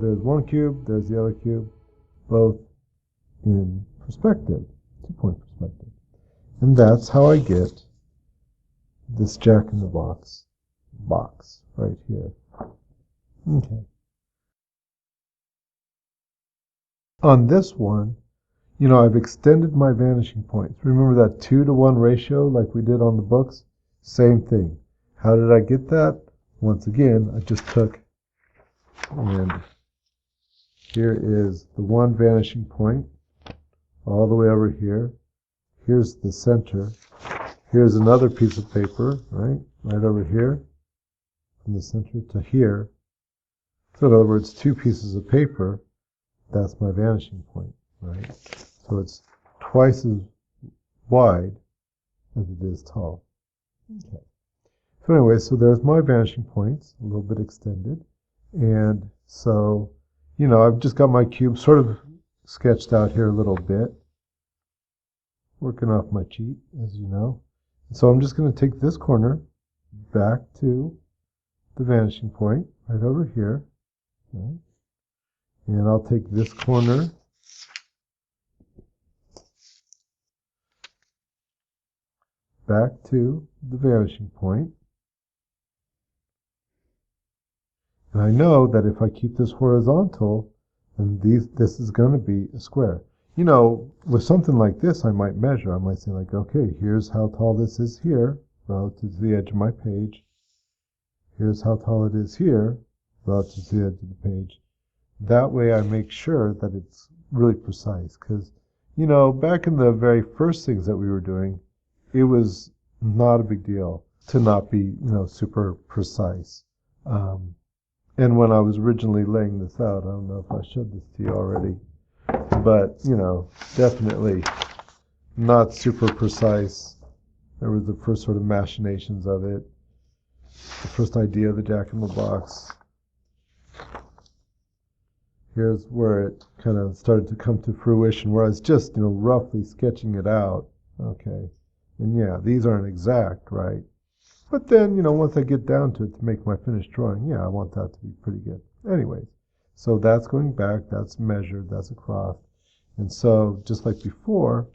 there's one cube, there's the other cube, both in perspective, 2-point perspective. And that's how I get this jack-in-the-box box right here. Okay. On this one, I've extended my vanishing points. Remember that 2-to-1 ratio like we did on the books? Same thing. How did I get that? Once again, I just took, and here is the one vanishing point all the way over here. Here's the center. Here's another piece of paper, right over here, from the center to here. So in other words, 2 pieces of paper, that's my vanishing point, right? So it's twice as wide as it is tall. Okay. So anyway, so there's my vanishing points, a little bit extended. And so, I've just got my cube sort of sketched out here a little bit, working off my cheat, as you know. So I'm just going to take this corner back to the vanishing point right over here. Right? And I'll take this corner back to the vanishing point. And I know that if I keep this horizontal, then this is going to be a square. With something like this, I might measure. I might say like, okay, here's how tall this is here relative to the edge of my page. Here's how tall it is here relative to the edge of the page. That way I make sure that it's really precise. Because, back in the very first things that we were doing, it was not a big deal to not be, super precise. And when I was originally laying this out, I don't know if I showed this to you already, but, definitely not super precise. There was the first sort of machinations of it, the first idea of the jack-in-the-box. Here's where it kind of started to come to fruition, where I was just, roughly sketching it out. Okay. And yeah, these aren't exact, right? But then, once I get down to it to make my finished drawing, yeah, I want that to be pretty good. Anyways, so that's going back, that's measured, that's across. And so, just like before,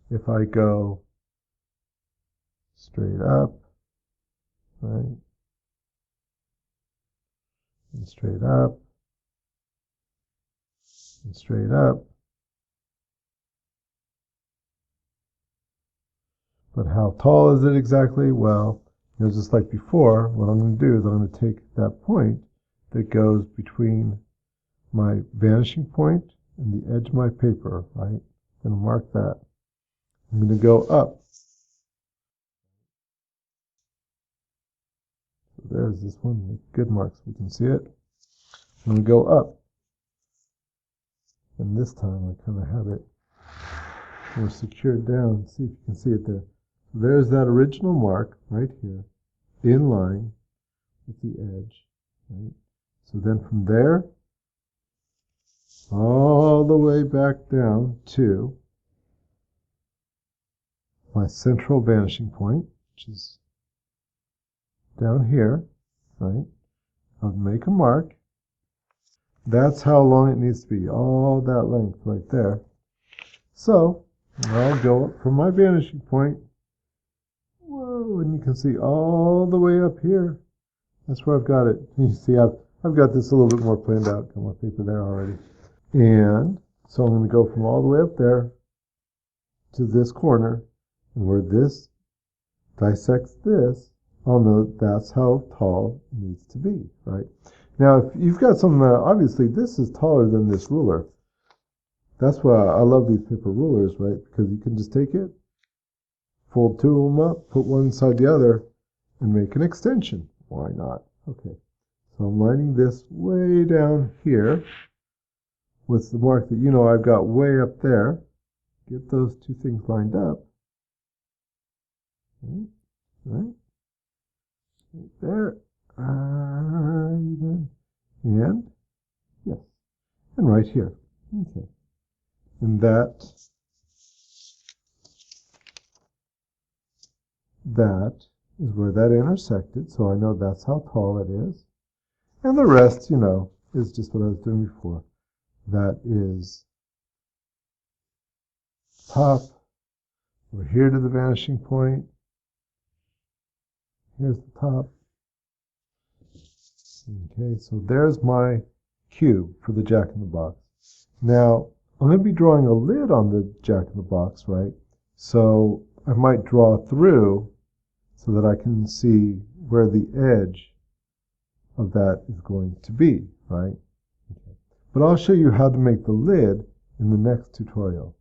if I go straight up, right, and straight up, and straight up, but how tall is it exactly? Well, just like before, what I'm going to do is I'm going to take that point that goes between my vanishing point and the edge of my paper, right? I'm going to mark that. I'm going to go up. So there's this one, make good marks, we can see it. I'm going to go up. And this time I kind of have it more secured down. See if you can see it there. There's that original mark right here, in line with the edge, right? So then from there, all the way back down to my central vanishing point, which is down here, right? I'll make a mark. That's how long it needs to be, all that length right there. So I'll go up from my vanishing point. Whoa, and you can see all the way up here. That's where I've got it. You see, I've got this a little bit more planned out. Got my paper there already. And so I'm going to go from all the way up there to this corner, and where this dissects this, I'll know that's how tall it needs to be, right? Now, if you've got something that, obviously, this is taller than this ruler. That's why I love these paper rulers, right? Because you can just take it, fold 2 of them up, put one inside the other, and make an extension. Why not? Okay. So I'm lining this way down here with the mark that I've got way up there. Get those 2 things lined up. Right there. And yes, and right here. Okay. And that is where that intersected, so I know that's how tall it is. And the rest, is just what I was doing before. That is top. We're here to the vanishing point. Here's the top. Okay, so there's my cube for the Jack-in-the-Box. Now, I'm going to be drawing a lid on the Jack-in-the-Box, right? So I might draw through so that I can see where the edge of that is going to be, right? Okay. But I'll show you how to make the lid in the next tutorial.